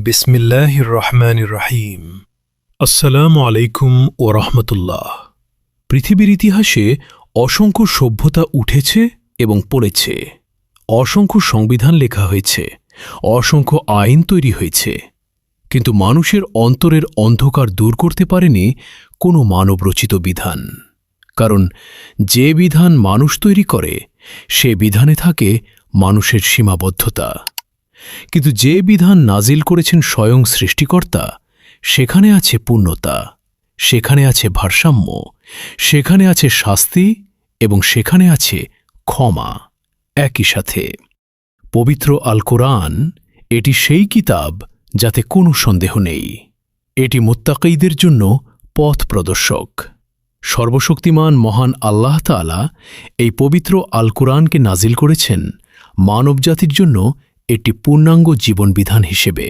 বিসমিল্লাহির রহমানির রহিম। আসসালামু আলাইকুম ও রহমতুল্লাহ। পৃথিবীর ইতিহাসে অসংখ্য সভ্যতা উঠেছে এবং পড়েছে, অসংখ্য সংবিধান লেখা হয়েছে, অসংখ্য আইন তৈরি হয়েছে, কিন্তু মানুষের অন্তরের অন্ধকার দূর করতে পারেনি কোনো মানবরচিত বিধান। কারণ যে বিধান মানুষ তৈরি করে সে বিধানে থাকে মানুষের সীমাবদ্ধতা, কিন্তু যে বিধান নাজিল করেছেন স্বয়ং সৃষ্টিকর্তা সেখানে আছে পূর্ণতা, সেখানে আছে ভারসাম্য, সেখানে আছে শাস্তি এবং সেখানে আছে ক্ষমা। একই সাথে পবিত্র আল কোরআন এটি সেই কিতাব যাতে কোনো সন্দেহ নেই। এটি মুত্তাকীদের জন্য পথ প্রদর্শক। সর্বশক্তিমান মহান আল্লাহ তাআলা এই পবিত্র আল কোরআনকে নাজিল করেছেন মানবজাতির জন্য একটি পূর্ণাঙ্গ জীবনবিধান হিসেবে।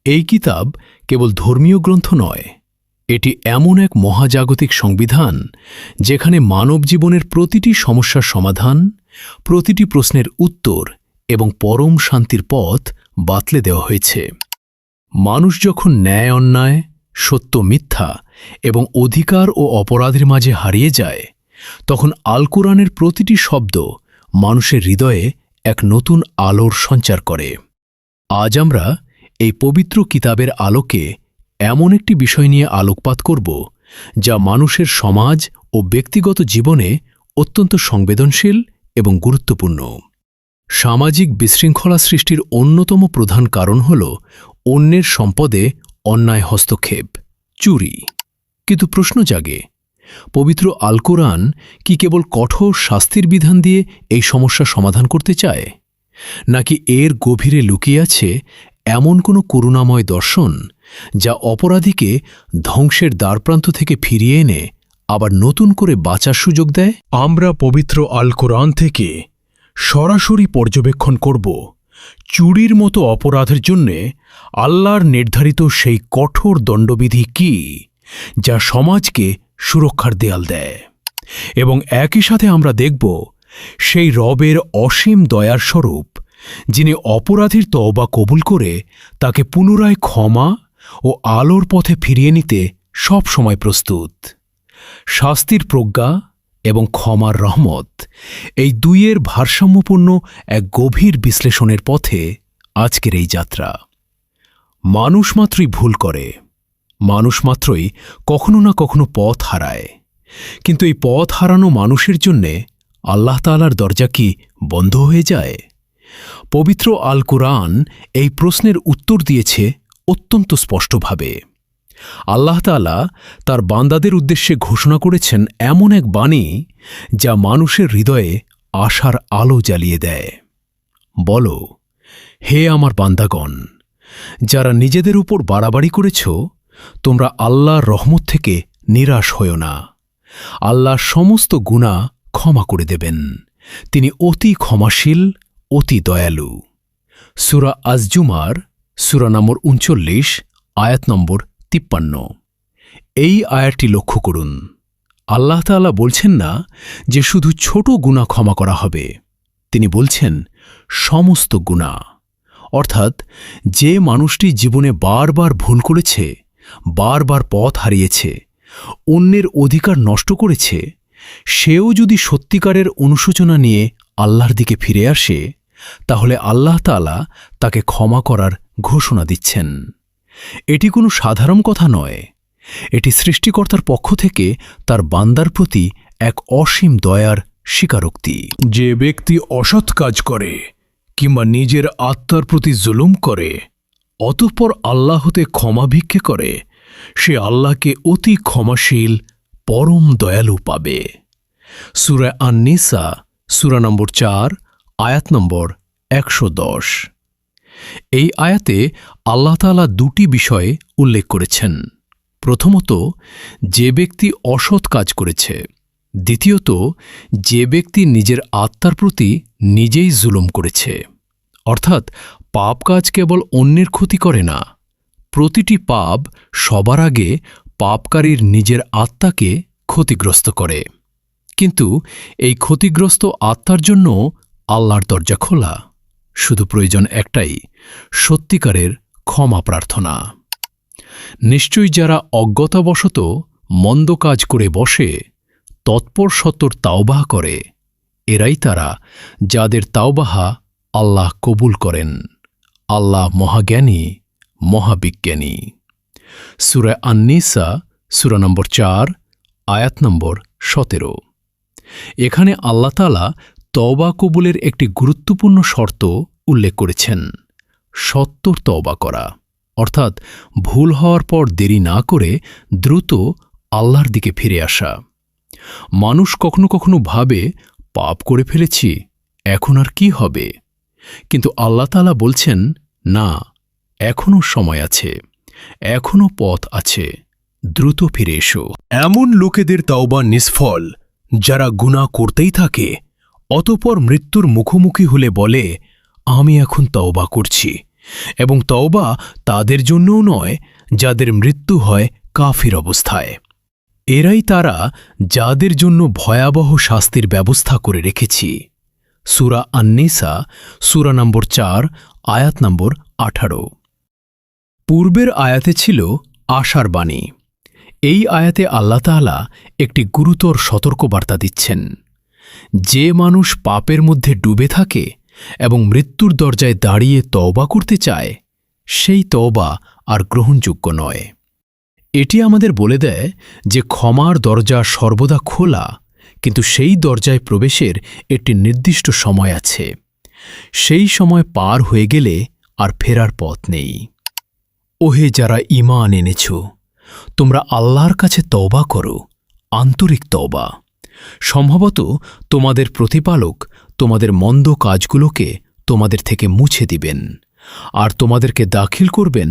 এই কিতাব কেবল ধর্মীয় গ্রন্থ নয়, এটি এমন এক মহাজাগতিক সংবিধান যেখানে মানব জীবনের প্রতিটি সমস্যার সমাধান, প্রতিটি প্রশ্নের উত্তর এবং পরম শান্তির পথ বাতলে দেওয়া হয়েছে। মানুষ যখন ন্যায় অন্যায়, সত্য মিথ্যা এবং অধিকার ও অপরাধের মাঝে হারিয়ে যায়, তখন আল কোরআনের প্রতিটি শব্দ মানুষের হৃদয়ে এক নতুন আলোর সঞ্চার করে। আজ আমরা এই পবিত্র কিতাবের আলোকে এমন একটি বিষয় নিয়ে আলোকপাত করব যা মানুষের সমাজ ও ব্যক্তিগত জীবনে অত্যন্ত সংবেদনশীল এবং গুরুত্বপূর্ণ। সামাজিক বিশৃঙ্খলা সৃষ্টির অন্যতম প্রধান কারণ হল অন্যের সম্পদে অন্যায় হস্তক্ষেপ, চুরি। কিন্তু প্রশ্ন জাগে, পবিত্র আল কোরআন কি কেবল কঠোর শাস্তির বিধান দিয়ে এই সমস্যা সমাধান করতে চায়, নাকি এর গভীরে লুকিয়ে আছে এমন কোনো করুণাময় দর্শন যা অপরাধীকে ধ্বংসের দ্বারপ্রান্ত থেকে ফিরিয়ে এনে আবার নতুন করে বাঁচার সুযোগ দেয়? আমরা পবিত্র আল কোরআন থেকে সরাসরি পর্যবেক্ষণ করব চুরির মতো অপরাধের জন্যে আল্লাহর নির্ধারিত সেই কঠোর দণ্ডবিধি কি যা সমাজকে সুরক্ষার দেয়াল দেয়, এবং একই সাথে আমরা দেখব সেই রবের অসীম দয়ার স্বরূপ যিনি অপরাধীর তওবা কবুল করে তাকে পুনরায় ক্ষমা ও আলোর পথে ফিরিয়ে নিতে সব সময় প্রস্তুত। শাস্তির প্রজ্ঞা এবং ক্ষমার রহমত, এই দুইয়ের ভারসাম্যপূর্ণ এক গভীর বিশ্লেষণের পথে আজকের এই যাত্রা। মানুষ মাত্রই ভুল করে, মানুষ মাত্রই কখনো না কখনো পথ হারায়, কিন্তু এই পথ হারানো মানুষের জন্যে আল্লাহ তাআলার দরজা কি বন্ধ হয়ে যায়? পবিত্র আল কোরআন এই প্রশ্নের উত্তর দিয়েছে অত্যন্ত স্পষ্টভাবে। আল্লাহ তাআলা তার বান্দাদের উদ্দেশ্যে ঘোষণা করেছেন এমন এক বাণী যা মানুষের হৃদয়ে আশার আলো জ্বালিয়ে দেয়। বলো, হে আমার বান্দাগণ, যারা নিজেদের উপর বাড়াবাড়ি করেছ, তোমরা আল্লাহর রহমত থেকে নিরাশ হয়ো না। আল্লাহ সমস্ত গুনাহ ক্ষমা করে দেবেন, তিনি অতি ক্ষমাশীল, অতি দয়ালু। সূরা আজ-জুমার সূরা নম্বর ৩৯, আয়াত নম্বর ৫৩। এই আয়াতটি লক্ষ্য করুন। আল্লাহ তাআলা বলছেন না যে শুধু ছোট গুনাহ ক্ষমা করা হবে, তিনি বলছেন সমস্ত গুনাহ। অর্থাৎ যে মানুষটি জীবনে বারবার ভুল করেছে, বারবার পথ হারিয়েছে, অন্যের অধিকার নষ্ট করেছে, সেও যদি সত্যিকারের অনুশোচনা নিয়ে আল্লাহর দিকে ফিরে আসে, তাহলে আল্লাহ তাআলা তাকে ক্ষমা করার ঘোষণা দিচ্ছেন। এটি কোনো সাধারণ কথা নয়, এটি সৃষ্টিকর্তার পক্ষ থেকে তার বান্দার প্রতি এক অসীম দয়ার স্বীকারোক্তি। যে ব্যক্তি অসৎ কাজ করে কিংবা নিজের আত্মার প্রতি জুলুম করে অতঃপর আল্লাহ হতে ক্ষমা ভিক্ষে করে, সে আল্লাহকে অতি ক্ষমাশীল, পরম দয়ালু পাবে। সূরা আন-নিসা সূরা নম্বর ৪, আয়াত নম্বর ১১০। এই আয়াতে আল্লাহ তাআলা দুটি বিষয় উল্লেখ করেছেন। প্রথমত, যে ব্যক্তি অসৎ কাজ করেছে। দ্বিতীয়ত, যে ব্যক্তি নিজের আত্মার প্রতি নিজেই জুলুম করেছে। অর্থাৎ পাপ কাজ কেবল অন্যের ক্ষতি করে না, প্রতিটি পাপ সবার আগে পাপকারীর নিজের আত্মাকে ক্ষতিগ্রস্ত করে। কিন্তু এই ক্ষতিগ্রস্ত আত্মার জন্য আল্লাহর দরজা খোলা। শুধু প্রয়োজন একটাই, সত্যিকারের ক্ষমা প্রার্থনা। নিশ্চয়ই যারা অজ্ঞতাবশত মন্দ কাজ করে বসে তৎপর সত্বর তাওবাহ করে, এরাই তারা যাদের তাওবাহা আল্লাহ কবুল করেন। আল্লাহ মহাজ্ঞানী, মহাবিজ্ঞানী। সূরা আন-নিসা সূরা নম্বর 4 আয়াত নম্বর 17। এখানে আল্লাহ তাআলা তওবা কবুলের একটি গুরুত্বপূর্ণ শর্ত উল্লেখ করেছেন, সত্বর তওবা করা, অর্থাৎ ভুল হওয়ার পর দেরি না করে দ্রুত আল্লাহর দিকে ফিরে আসা। মানুষ কখনো কখনো ভাবে, পাপ করে ফেলেছি, এখন আর কি হবে? কিন্তু আল্লাহ তাআলা বলছেন, না, এখনও সময় আছে, এখনও পথ আছে, দ্রুত ফিরে এসো। এমন লোকেদের তাওবা নিষ্ফল যারা গুনাহ করতেই থাকে, অতঃপর মৃত্যুর মুখোমুখি হলে বলে, আমি এখন তওবা করছি, এবং তওবা তাদের জন্যও নয় যাদের মৃত্যু হয় কাফির অবস্থায়। এরাই তারা যাদের জন্য ভয়াবহ শাস্তির ব্যবস্থা করে রেখেছি। সূরা আন-নিসা সূরা নম্বর 4 আয়াত নম্বর 18। পূর্বের আয়াতে ছিল আশার বাণী। এই আয়াতে আল্লাহ তাআলা একটি গুরুতর সতর্কবার্তা দিচ্ছেন। যে মানুষ পাপের মধ্যে ডুবে থাকে এবং মৃত্যুর দরজায় দাঁড়িয়ে তওবা করতে চায়, সেই তওবা আর গ্রহণযোগ্য নয়। এটি আমাদের বলে দেয় যে ক্ষমার দরজা সর্বদা খোলা, কিন্তু সেই দরজায় প্রবেশের একটি নির্দিষ্ট সময় আছে। সেই সময় পার হয়ে গেলে আর ফেরার পথ নেই। ওহে যারা ঈমান এনেছ, তোমরা আল্লাহর কাছে তওবা করো, আন্তরিক তওবা। সম্ভবত তোমাদের প্রতিপালক তোমাদের মন্দ কাজগুলোকে তোমাদের থেকে মুছে দিবেন, আর তোমাদেরকে দাখিল করবেন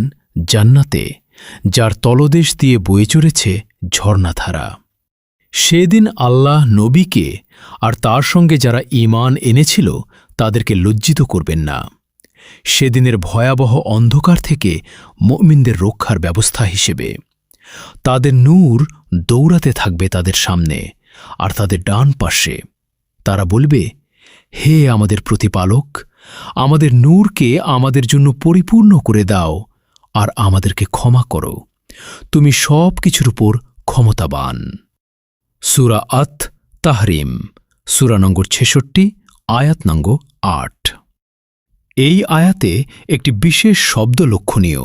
জান্নাতে, যার তলদেশ দিয়ে বয়ে চলেছে ঝর্ণাধারা। সেদিন আল্লাহ নবীকে আর তার সঙ্গে যারা ঈমান এনেছিল তাদেরকে লজ্জিত করবেন না। সেদিনের ভয়াবহ অন্ধকার থেকে মুমিনদের রক্ষার ব্যবস্থা হিসেবে তাদের নূর দৌড়াতে থাকবে তাদের সামনে আর তাদের ডান পাশে। তারা বলবে, হে আমাদের প্রতিপালক, আমাদের নূরকে আমাদের জন্য পরিপূর্ণ করে দাও আর আমাদেরকে ক্ষমা করো, তুমি সব কিছুর উপর ক্ষমতাবান। সূরা আত-তাহরিম সূরা নম্বর 66 আয়াত নম্বর 8। এই আয়াতে একটি বিশেষ শব্দ লক্ষণীয়,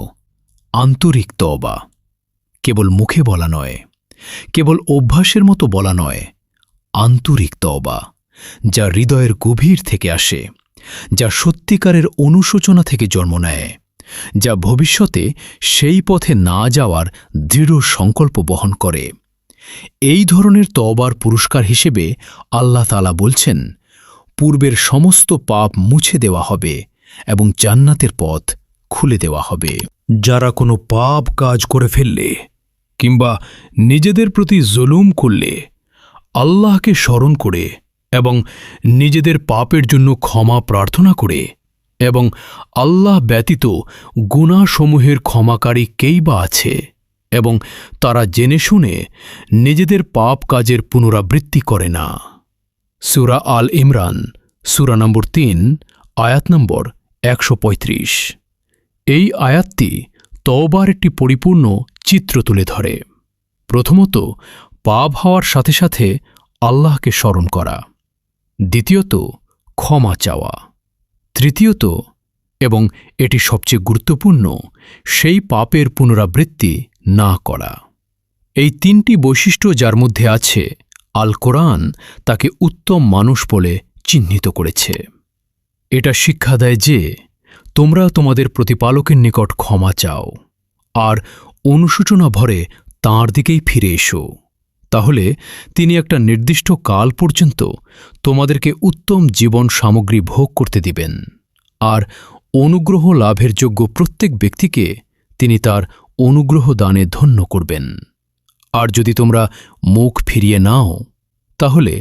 আন্তরিক তওবা। কেবল মুখে বলা নয়, কেবল অভ্যাসের মতো বলা নয়, আন্তরিক তওবা, যা হৃদয়ের গভীর থেকে আসে, যা সত্যিকারের অনুশোচনা থেকে জন্ম নেয়, যা ভবিষ্যতে সেই পথে না যাওয়ার দৃঢ় সংকল্প বহন করে। এই ধরনের তওবার পুরস্কার হিসেবে আল্লাহ তাআলা বলছেন, পূর্বের সমস্ত পাপ মুছে দেওয়া হবে এবং জান্নাতের পথ খুলে দেওয়া হবে। যারা কোনো পাপ কাজ করে ফেললে কিংবা নিজেদের প্রতি জুলুম করলে আল্লাহকে স্মরণ করে এবং নিজেদের পাপের জন্য ক্ষমা প্রার্থনা করে এবং আল্লাহ ব্যতীত গুনাহসমূহের ক্ষমাকারী কেই বা আছে, এবং তারা জেনে শুনে নিজেদের পাপ কাজের পুনরাবৃত্তি করে না। সূরা আল ইমরান সূরা নম্বর 3 আয়াত নম্বর 135। এই আয়াতটি তওবার একটি পরিপূর্ণ চিত্র তুলে ধরে। প্রথমত, পাপ হওয়ার সাথে সাথে আল্লাহকে স্মরণ করা। দ্বিতীয়ত, ক্ষমা চাওয়া। তৃতীয়ত, এবং এটি সবচেয়ে গুরুত্বপূর্ণ, সেই পাপের পুনরাবৃত্তি না করা। এই তিনটি বৈশিষ্ট্য যার মধ্যে আছে, আল কোরআন তাকে উত্তম মানুষ বলে চিহ্নিত করেছে। এটা শিক্ষা দেয় যে তোমরা তোমাদের প্রতিপালকের নিকট ক্ষমা চাও আর অনুশোচনা ভরে তাঁর দিকেই ফিরে এসো। তাহলে তিনি একটা নির্দিষ্ট কাল পর্যন্ত তোমাদেরকে উত্তম জীবন সামগ্রী ভোগ করতে দিবেন, আর অনুগ্রহ লাভের যোগ্য প্রত্যেক ব্যক্তিকে তিনি তার অনুগ্রহ দানে ধন্য করবেন। আর যদি তোমরা মুখ ফিরিয়ে নাও, তাহলে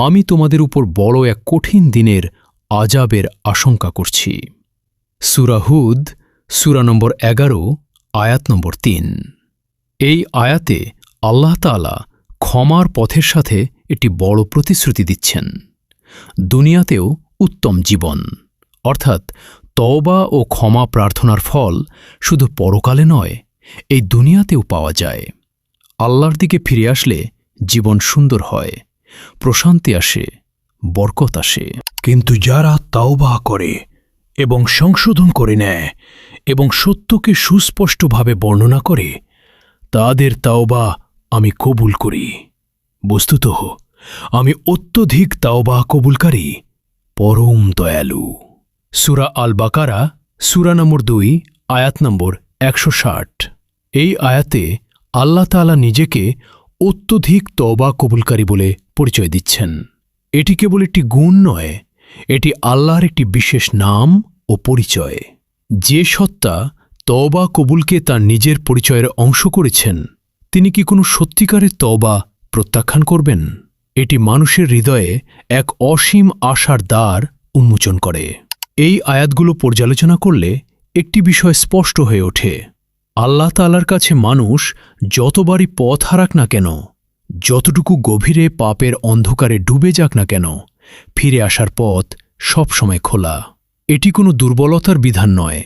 আমি তোমাদের উপর বড় এক কঠিন দিনের আযাবের আশঙ্কা করছি। সূরা হুদ সূরা নম্বর 11 আয়াত নম্বর 3। এই আয়াতে আল্লাহ তাআলা ক্ষমার পথের সাথে একটি বড় প্রতিশ্রুতি দিচ্ছেন। দুনিয়াতেও উত্তম জীবন, অর্থাৎ তওবা ও ক্ষমা প্রার্থনার ফল শুধু পরকালে নয়, এই দুনিয়াতেও পাওয়া যায়। আল্লাহর দিকে ফিরে আসলে জীবন সুন্দর হয়, প্রশান্তি আসে, বরকত আসে। কিন্তু যারা তাওবা করে এবং সংশোধন করে নেয় এবং সত্যকে সুস্পষ্টভাবে বর্ণনা করে, তাদের তাওবা আমি কবুল করি। বস্তুত আমি অত্যধিক তাওবা কবুলকারী, পরম দয়ালু। সূরা আল বাকারা, সূরা নম্বর 2, আয়াত নম্বর 160। এই আয়াতে আল্লাহ তাআলা নিজেকে অত্যধিক তওবা কবুলকারী বলে পরিচয় দিচ্ছেন। এটি কেবল একটি গুণ নয়, এটি আল্লাহর একটি বিশেষ নাম ও পরিচয়। যে সত্তা তওবা কবুলকে তার নিজের পরিচয়ের অংশ করেছেন, তিনি কি কোনো সত্যিকারের তওবা প্রত্যাখ্যান করবেন? এটি মানুষের হৃদয়ে এক অসীম আশার দ্বার উন্মোচন করে। এই আয়াতগুলো পর্যালোচনা করলে একটি বিষয় স্পষ্ট হয়ে ওঠে। আল্লাহ তাআলার কাছে মানুষ যতবারই পথ হারাক না কেন, যতটুকু গভীরে পাপের অন্ধকারে ডুবে যাক না কেন, ফিরে আসার পথ সবসময় খোলা। এটি কোনো দুর্বলতার বিধান নয়,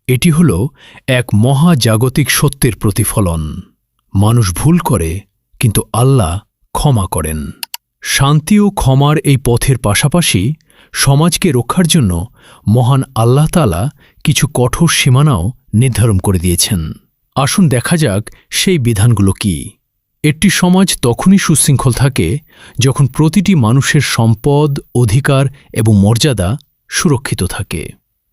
এটি হল এক মহাজাগতিক সত্যের প্রতিফলন। মানুষ ভুল করে, কিন্তু আল্লাহ ক্ষমা করেন। শান্তি ও ক্ষমার এই পথের পাশাপাশি সমাজকে রক্ষার জন্য মহান আল্লাহ তাআলা কিছু কঠোর সীমানাও নির্ধারণ করে দিয়েছেন। আসুন দেখা যাক সেই বিধানগুলো কি। একটি সমাজ তখনই সুশৃঙ্খল থাকে যখন প্রতিটি মানুষের সম্পদ, অধিকার এবং মর্যাদা সুরক্ষিত থাকে।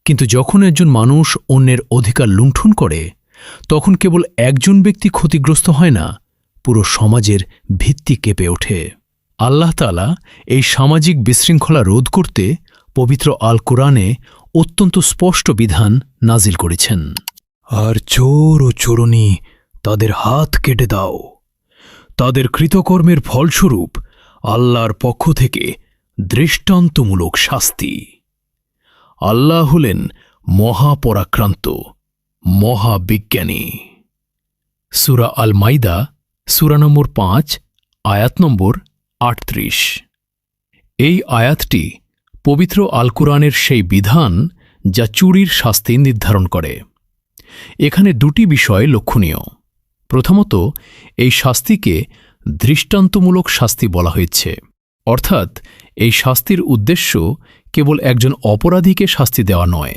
কিন্তু যখন একজন মানুষ অন্যের অধিকার লুণ্ঠন করে, তখন কেবল একজন ব্যক্তি ক্ষতিগ্রস্ত হয় না, পুরো সমাজের ভিত্তি কেঁপে ওঠে। আল্লাহ তাআলা এই সামাজিক বিশৃঙ্খলা রোধ করতে পবিত্র আল কুরআনে অত্যন্ত স্পষ্ট বিধান নাজিল করেছেন। আর চোর ও চোরনী, তাদের হাত কেটে দাও। তাদের কৃতকর্মের ফলস্বরূপ আল্লাহর পক্ষ থেকে দৃষ্টান্তমূলক শাস্তি। আল্লাহ হলেন মহাপরাক্রান্ত, মহাবিজ্ঞানী। সূরা আল মাইদা, সূরা নম্বর 5, আয়াত নম্বর 38। এই আয়াতটি পবিত্র আল কুরআনের সেই বিধান যা চুরির শাস্তি নির্ধারণ করে। এখানে দুটি বিষয় লক্ষণীয়। প্রথমত, এই শাস্তিকে দৃষ্টান্তমূলক শাস্তি বলা হয়েছে, অর্থাৎ এই শাস্তির উদ্দেশ্য কেবল একজন অপরাধীকে শাস্তি দেওয়া নয়।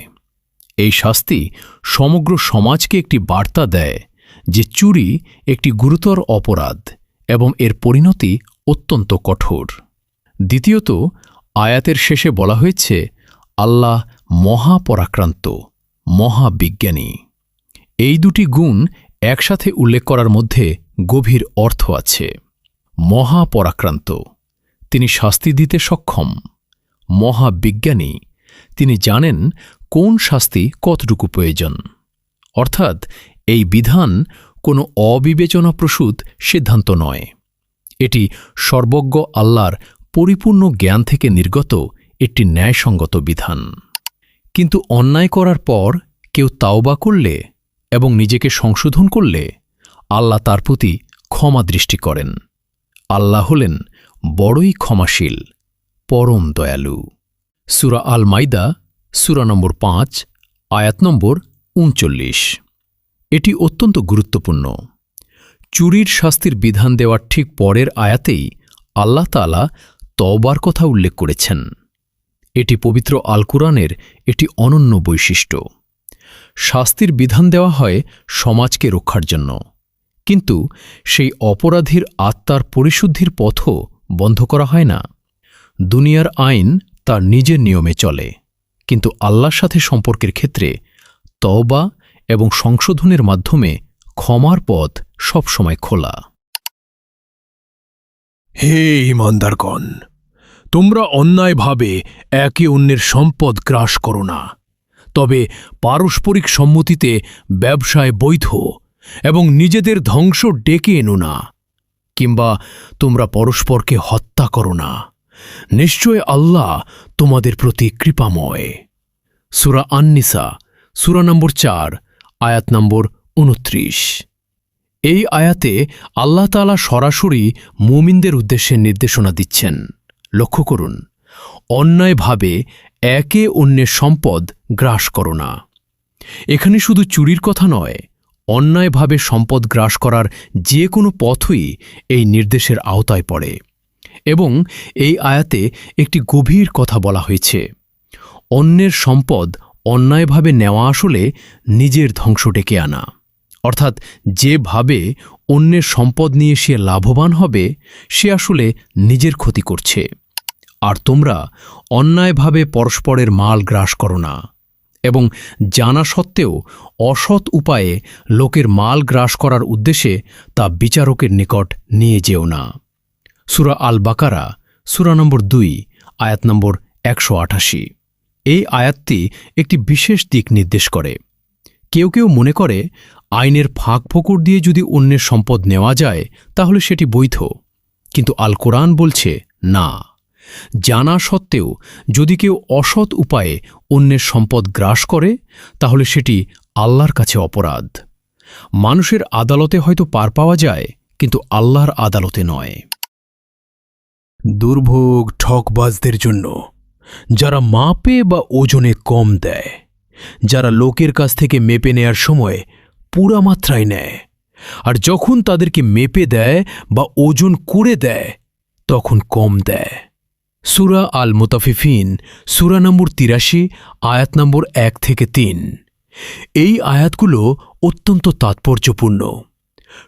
এই শাস্তি সমগ্র সমাজকে একটি বার্তা দেয় যে চুরি একটি গুরুতর অপরাধ এবং এর পরিণতি অত্যন্ত কঠোর। দ্বিতীয়ত, আয়াতের শেষে বলা হয়েছে আল্লাহ মহাপরাক্রান্ত, মহাবিজ্ঞানী। এই দুটি গুণ একসাথে উল্লেখ করার মধ্যে গভীর অর্থ আছে। মহাপরাক্রান্ত, তিনি শাস্তি দিতে সক্ষম। মহাবিজ্ঞানী, তিনি জানেন কোন শাস্তি কতটুকু প্রয়োজন। অর্থাৎ এই বিধান কোনো অবিবেচনাপ্রসূত সিদ্ধান্ত নয়, এটি সর্বজ্ঞ আল্লাহর পরিপূর্ণ জ্ঞান থেকে নির্গত একটি ন্যায়সঙ্গত বিধান। কিন্তু অন্যায় করার পর কেউ তাওবা করলে এবং নিজেকে সংশোধন করলে আল্লাহ তার প্রতি ক্ষমা দৃষ্টি করেন। আল্লাহ হলেন বড়ই ক্ষমাশীল, পরম দয়ালু। সূরা আল মাইদা, সূরা নম্বর 5, আয়াত নম্বর 39। এটি অত্যন্ত গুরুত্বপূর্ণ। চুরির শাস্তির বিধান দেওয়ার ঠিক পরের আয়াতেই আল্লাহ তাআলা তওবার কথা উল্লেখ করেছেন। এটি পবিত্র আল কুরআনের একটি অনন্য বৈশিষ্ট্য। শাস্তির বিধান দেওয়া হয় সমাজকে রক্ষার জন্য, কিন্তু সেই অপরাধীর আত্মার পরিশুদ্ধির পথও বন্ধ করা হয় না। দুনিয়ার আইন তার নিজের নিয়মে চলে, কিন্তু আল্লাহর সাথে সম্পর্কের ক্ষেত্রে তওবা এবং সংশোধনের মাধ্যমে ক্ষমার পথ সবসময় খোলা। হে ঈমানদারগণ, তোমরা অন্যায়ভাবে একে অন্যের সম্পদ গ্রাস করো না, তবে পারস্পরিক সম্মতিতে ব্যবসায় বৈধ এবং নিজেদের ধ্বংস ডেকে এনো না, কিংবা তোমরা পরস্পরকে হত্যা করো না। নিশ্চয় আল্লাহ তোমাদের প্রতি কৃপাময়। সূরা আন-নিসা, সূরা নম্বর 4, আয়াত নম্বর 29। এই আয়াতে আল্লাহ তাআলা সরাসরি মুমিনদের উদ্দেশ্যে নির্দেশনা দিচ্ছেন। লক্ষ্য করুন, অন্যায়ভাবে একে অন্যের সম্পদ গ্রাস করো না। এখানে শুধু চুরির কথা নয়, অন্যায়ভাবে সম্পদ গ্রাস করার যে কোনো পথই এই নির্দেশের আওতায় পড়ে। এবং এই আয়াতে একটি গভীর কথা বলা হয়েছে। অন্যের সম্পদ অন্যায়ভাবে নেওয়া আসলে নিজের ধ্বংস ডেকে আনা। অর্থাৎ যেভাবে অন্যের সম্পদ নিয়ে সে লাভবান হবে, সে আসলে নিজের ক্ষতি করছে। আর তোমরা অন্যায়ভাবে পরস্পরের মাল গ্রাস করো না, এবং জানা সত্ত্বেও অসৎ উপায়ে লোকের মাল গ্রাস করার উদ্দেশ্যে তা বিচারকের নিকট নিয়ে যেও না। সূরা আল বাকারা, সূরা নম্বর 2, আয়াত নম্বর 188। এই আয়াতটি একটি বিশেষ দিক নির্দেশ করে। কেউ কেউ মনে করে আইনের ফাঁক ফোকর দিয়ে যদি অন্যের সম্পদ নেওয়া যায় তাহলে সেটি বৈধ। কিন্তু আল কোরআন বলছে না, জানা সত্ত্বেও যদি কেউ অসৎ উপায়ে অন্যের সম্পদ গ্রাস করে তাহলে সেটি আল্লাহর কাছে অপরাধ। মানুষের আদালতে হয়তো পার পাওয়া যায়, কিন্তু আল্লাহর আদালতে নয়। দুর্ভোগ ঠকবাজদের জন্য, যারা মাপে বা ওজনে কম দেয়, যারা লোকের কাছ থেকে মেপে নেয়ার সময় পুরা মাত্রায় নেয়, আর যখন তাদেরকে মেপে দেয় বা ওজন করে দেয় তখন কম দেয়। সূরা আল মুতাফিফিন, সূরা নম্বর 83, আয়াত নম্বর 1 থেকে 3। এই আয়াতগুলো অত্যন্ত তাৎপর্যপূর্ণ।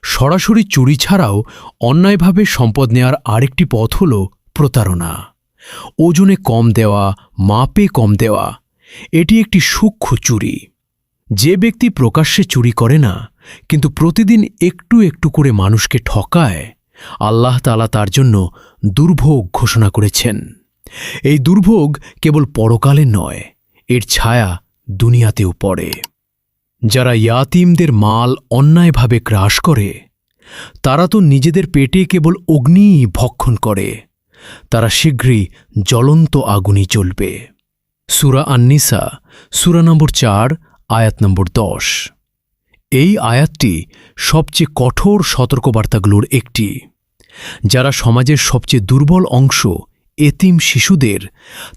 সরাসরি চুরি ছাড়াও অন্যায়ভাবে সম্পদ নেয়ার আরেকটি পথ হল প্রতারণা। ওজনে কম দেওয়া, মাপে কম দেওয়া, এটি একটি সূক্ষ্ম চুরি। যে ব্যক্তি প্রকাশ্যে চুরি করে না কিন্তু প্রতিদিন একটু একটু করে মানুষকে ঠকায়, আল্লাহ তাআলা তার জন্য দুর্ভোগ ঘোষণা করেছেন। এই দুর্ভোগ কেবল পরকালে নয়, এর ছায়া দুনিয়াতেও পড়ে। যারা ইয়াতীমদের মাল অন্যায়ভাবে গ্রাস করে, তারা তো নিজেদের পেটে কেবল অগ্নি ভক্ষণ করে, তারা শীঘ্রই জ্বলন্ত আগুনই জ্বলবে। সূরা আন-নিসা, সূরা নম্বর 4, আয়াত নম্বর 10। এই আয়াতটি সবচেয়ে কঠোর সতর্কবার্তাগুলোর একটি। যারা সমাজের সবচেয়ে দুর্বল অংশ, এতিম শিশুদের,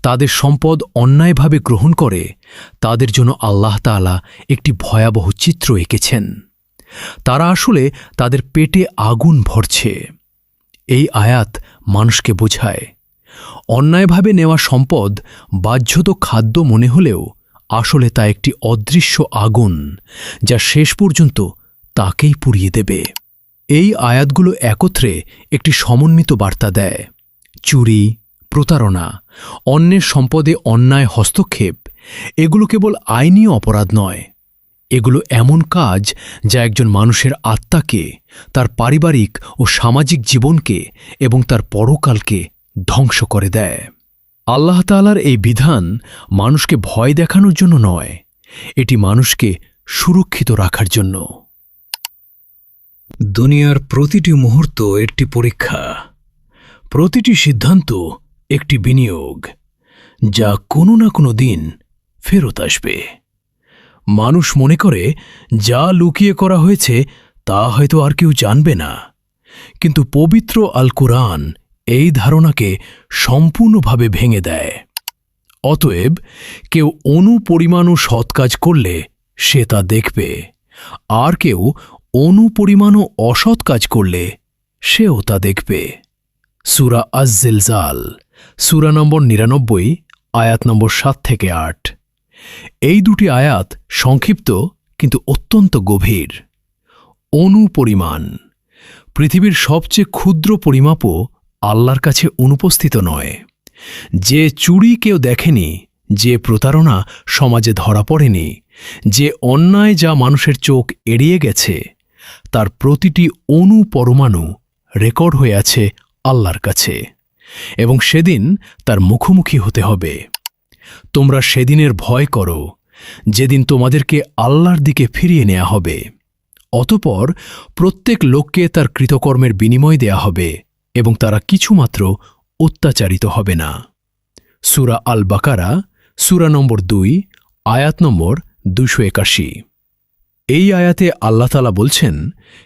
তাদের সম্পদ অন্যায়ভাবে গ্রহণ করে, তাদের জন্য আল্লাহ তাআলা একটি ভয়াবহ চিত্র এঁকেছেন। তারা আসলে তাদের পেটে আগুন ভরছে। এই আয়াত মানুষকে বোঝায়, অন্যায়ভাবে নেওয়া সম্পদ বাহ্যত খাদ্য মনে হলেও আসলে তা একটি অদৃশ্য আগুন, যা শেষ পর্যন্ত তাকেই পুড়িয়ে দেবে। এই আয়াতগুলো একত্রে একটি সমন্বিত বার্তা দেয়। চুরি, প্রতারণা, অন্যের সম্পদে অন্যায় হস্তক্ষেপ, এগুলো কেবল আইনি অপরাধ নয়, এগুলো এমন কাজ যা একজন মানুষের আত্মাকে, তার পারিবারিক ও সামাজিক জীবনকে এবং তার পরকালকে ধ্বংস করে দেয়। আল্লাহ তাআলার এই বিধান মানুষকে ভয় দেখানোর জন্য নয়, এটি মানুষকে সুরক্ষিত রাখার জন্য। দুনিয়ার প্রতিটি মুহূর্ত একটি পরীক্ষা, প্রতিটি সিদ্ধান্ত একটি বিনিয়োগ, যা কোনো না কোনো দিন ফেরত আসবে। মানুষ মনে করে যা লুকিয়ে করা হয়েছে তা হয়তো আর কেউ জানবে না, কিন্তু পবিত্র আল কুরআন এই ধারণাকে সম্পূর্ণভাবে ভেঙে দেয়। অতএব কেউ অনুপরিমাণও সৎ কাজ করলে সে তা দেখবে, আর কেউ অনুপরিমাণও অসৎ কাজ করলে সেও তা দেখবে। সূরা আজ-জিলজাল, সূরা নম্বর 99, আয়াত নম্বর 7 থেকে 8। এই দুটি আয়াত সংক্ষিপ্ত কিন্তু অত্যন্ত গভীর। অনুপরিমাণ, পৃথিবীর সবচেয়ে ক্ষুদ্র পরিমাপও আল্লাহর কাছে অনুপস্থিত নয়। যে চুরি কেউ দেখেনি, যে প্রতারণা সমাজে ধরা পড়েনি, যে অন্যায় যা মানুষের চোখ এড়িয়ে গেছে, তার প্রতিটি অনুপরমাণু রেকর্ড হয়ে আছে আল্লাহর কাছে, এবং সেদিন তার মুখোমুখি হতে হবে। তোমরা সেদিনের ভয় করো, যেদিন তোমাদেরকে আল্লাহর দিকে ফিরিয়ে নেওয়া হবে। অতঃপর প্রত্যেক লোককে তার কৃতকর্মের বিনিময় দেয়া হবে, এবং তারা কিছুমাত্র অত্যাচারিত হবে না। সূরা আল বাকারা, সূরা নম্বর 2, আয়াত নম্বর 281। এই আয়াতে আল্লাহ তাআলা বলছেন,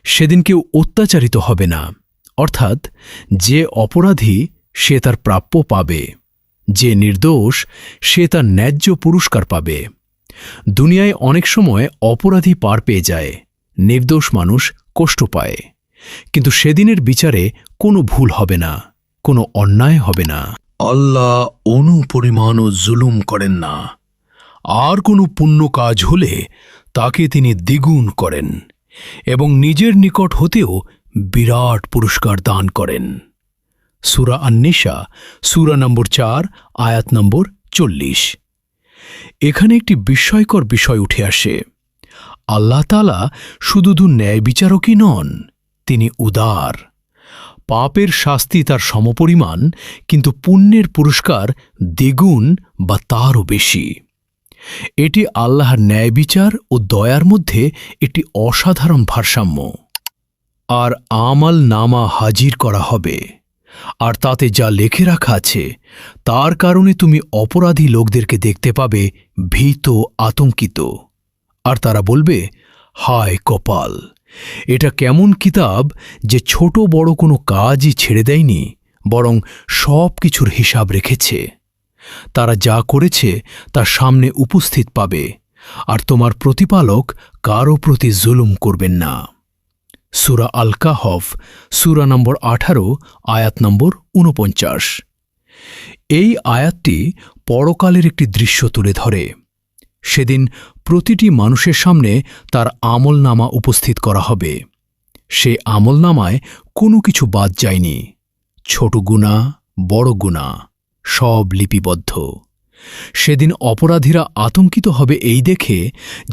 সেদিন কেউ অত্যাচারিত হবে না, অর্থাৎ যে অপরাধী সে তার প্রাপ্য পাবে। যে নির্দোষ সে তার ন্যায্য পুরস্কার পাবে। দুনিয়ায় অনেক সময় অপরাধী পার পেয়ে যায়, নির্দোষ মানুষ কষ্ট পায়, কিন্তু সেদিনের বিচারে কোনো ভুল হবে না, কোনো অন্যায় হবে না। আল্লাহ অনুপরিমাণও জুলুম করেন না। আর কোনো পুণ্য কাজ হলে তাকে তিনি দ্বিগুণ করেন এবং নিজের নিকট হতেও বিরাট পুরস্কার দান করেন। সূরা আন-নিসা, সূরা নম্বর 4, আয়াত নম্বর 40। এখানে একটি বিস্ময়কর বিষয় উঠে আসে। আল্লাহ তাআলা শুধু ন্যায় বিচারকই নন, তিনি উদার। পাপের শাস্তি তার সমপরিমাণ, কিন্তু পুণ্যের পুরস্কার দ্বিগুণ বা তারও বেশি। এটি আল্লাহর ন্যায় বিচার ও দয়ার মধ্যে একটি অসাধারণ ভারসাম্য। আর আমাল নামা হাজির করা হবে, আর তাতে যা লেখে রাখা আছে তার কারণে তুমি অপরাধী লোকদেরকে দেখতে পাবে ভীত, আতঙ্কিত। আর তারা বলবে, হায় কপাল, এটা কেমন কিতাব যে ছোট বড় কোনো কাজই ছেড়ে দেয়নি, বরং সব কিছুর হিসাব রেখেছে। তারা যা করেছে তা সামনে উপস্থিত পাবে, আর তোমার প্রতিপালক কারও প্রতি জুলুম করবেন না। সূরা আল কাহফ, সূরা নম্বর 18, আয়াত নম্বর 49। এই আয়াতটি পরকালের একটি দৃশ্য তুলে ধরে। সেদিন প্রতিটি মানুষের সামনে তার আমলনামা উপস্থিত করা হবে। সে আমলনামায় কোনো কিছু বাদ যায়নি। ছোট গুনাহ, বড় গুনাহ সব লিপিবদ্ধ। সেদিন অপরাধীরা আতঙ্কিত হবে এই দেখে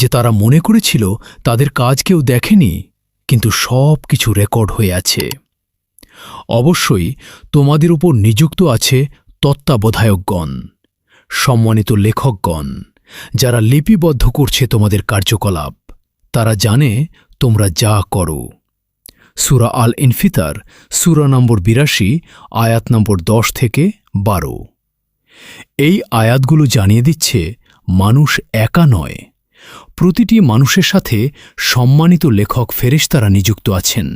যে তারা মনে করেছিল তাদের কাজ কেউ দেখেনি, কিন্তু সব কিছু রেকর্ড হয়ে আছে। অবশ্যই তোমাদের উপর নিযুক্ত আছে তত্ত্বাবধায়কগণ, সম্মানিত লেখকগণ, যারা লিপিবদ্ধ করছে তোমাদের কার্যকলাপ। তারা জানে তোমরা যা করো। সূরা আল ইনফিতার, সূরা নম্বর 82, আয়াত নম্বর 10 থেকে 12। এই আয়াতগুলো জানিয়ে দিচ্ছে মানুষ একা নয়। প্রতিটি মানুষের সাথে সম্মানিত লেখক ফেরেশতারা নিযুক্ত আছেন,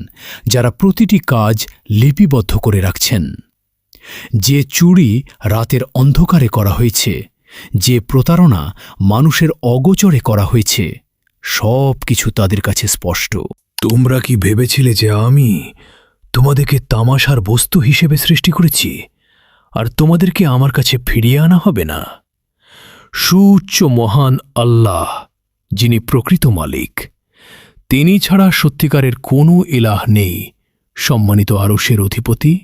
যারা প্রতিটি কাজ লিপিবদ্ধ করে রাখছেন। যে চুরি রাতের অন্ধকারে করা হয়েছে, যে প্রতারণা মানুষের অগোচরে করা হয়েছে, সব কিছু তাদের কাছে স্পষ্ট। তোমরা কি ভেবেছিলে যে আমি তোমাদেরকে তামাশার বস্তু হিসেবে সৃষ্টি করেছি, আর তোমাদেরকে আমার কাছে ফিরিয়ে আনা হবে না? সুউচ্চ মহান আল্লাহ, যিনি প্রকৃত মালিক, তিনি ছাড়া সত্যিকারের কোনো ইলাহ নেই, সম্মানিত আরশের অধিপতি।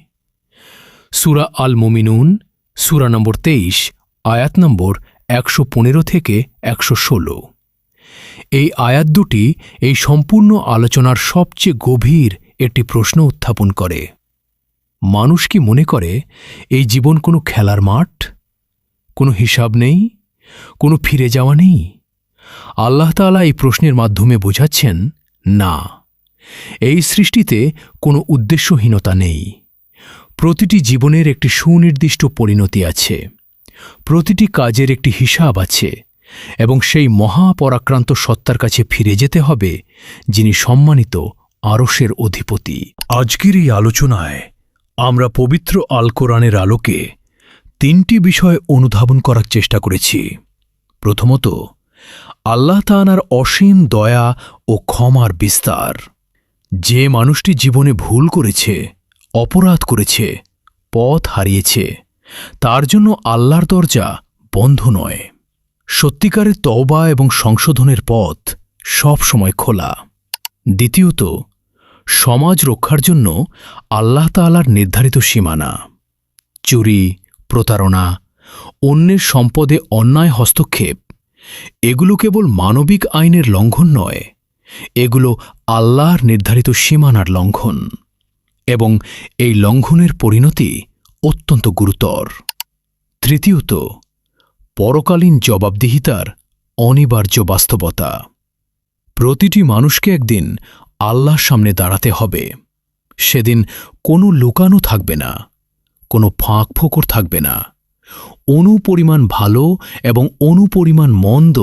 সূরা আল মুমিনুন, সূরা নম্বর 23, আয়াত নম্বর 115 থেকে 116। এই আয়াত দুটি এই সম্পূর্ণ আলোচনার সবচেয়ে গভীর একটি প্রশ্ন উত্থাপন করে। মানুষ কি মনে করে এই জীবন কোনো খেলার মাঠ? কোনো হিসাব নেই, কোনো ফিরে যাওয়া নেই? আল্লাহ তাআলা এই প্রশ্নের মাধ্যমে বোঝাচ্ছেন, না, এই সৃষ্টিতে কোনো উদ্দেশ্যহীনতা নেই। প্রতিটি জীবনের একটি সুনির্দিষ্ট পরিণতি আছে, প্রতিটি কাজের একটি হিসাব আছে, এবং সেই মহাপরাক্রান্ত সত্তার কাছে ফিরে যেতে হবে, যিনি সম্মানিত আরশের অধিপতি। আজকের এই আলোচনায় আমরা পবিত্র আল কোরআনের আলোকে 3টি বিষয় অনুধাবন করার চেষ্টা করেছি। প্রথমত, আল্লাহ তাআলার অসীম দয়া ও ক্ষমার বিস্তার। যে মানুষটি জীবনে ভুল করেছে, অপরাধ করেছে, পথ হারিয়েছে, তার জন্য আল্লাহর দরজা বন্ধ নয়। সত্যিকারের তওবা এবং সংশোধনের পথ সব সময় খোলা। দ্বিতীয়ত, সমাজ রক্ষার জন্য আল্লাহ তাআলার নির্ধারিত সীমানা। চুরি, প্রতারণা, অন্যের সম্পদে অন্যায় হস্তক্ষেপ, এগুলো কেবল মানবিক আইনের লঙ্ঘন নয়, এগুলো আল্লাহর নির্ধারিত সীমানার লঙ্ঘন, এবং এই লঙ্ঘনের পরিণতি অত্যন্ত গুরুতর। তৃতীয়ত, পরকালীন জবাবদিহিতার অনিবার্য বাস্তবতা। প্রতিটি মানুষকে একদিন আল্লাহর সামনে দাঁড়াতে হবে। সেদিন কোনো লুকানো থাকবে না, কোনো ফাঁক ফোকর থাকবে না। অনুপরিমাণ ভালো এবং অনুপরিমাণ মন্দ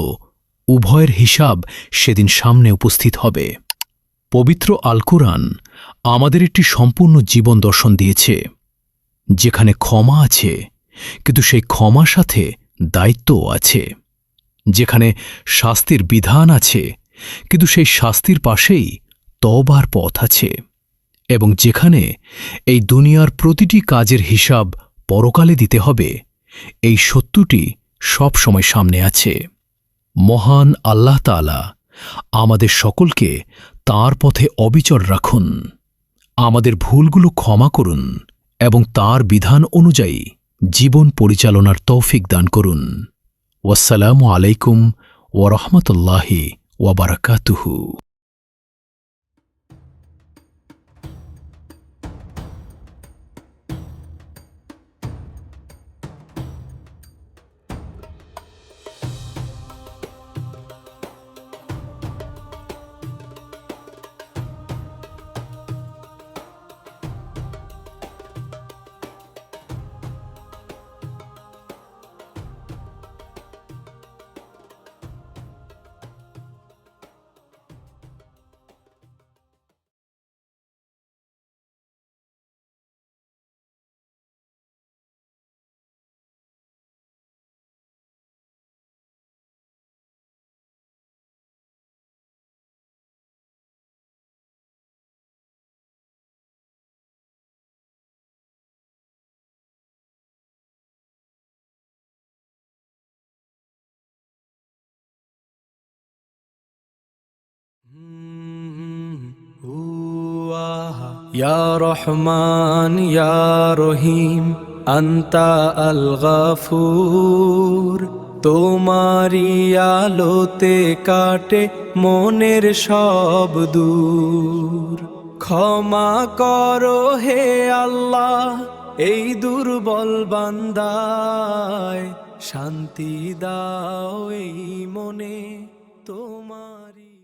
উভয়ের হিসাব সেদিন সামনে উপস্থিত হবে। পবিত্র আল কুরআন আমাদের একটি সম্পূর্ণ জীবন দর্শন দিয়েছে, যেখানে ক্ষমা আছে কিন্তু সেই ক্ষমার সাথে দায়িত্বও আছে। যেখানে শাস্তির বিধান আছে, কিন্তু সেই শাস্তির পাশেই তওবার পথ আছে। এবং যেখানে এই দুনিয়ার প্রতিটি কাজের হিসাব পরকালে দিতে হবে, এই সত্যটি সব সময় সামনে আছে। মহান আল্লাহ তাআলা আমাদের সকলকে তাঁর পথে অবিচল রাখুন, আমাদের ভুলগুলো ক্ষমা করুন এবং তাঁর বিধান অনুযায়ী জীবন পরিচালনার তৌফিক দান করুন। ওয়াসসালামু আলাইকুম ওয়া রাহমাতুল্লাহি ওয়া বারাকাতুহু। ইয়া রহমান ইয়া রহিম আন্তা আল গফুর, তোমারি আলোতে কাটে মনের সব দূর। ক্ষমা করো হে আল্লাহ এই দুর্বল বান্দায়, শান্তি দাও এই মনে তোমারি।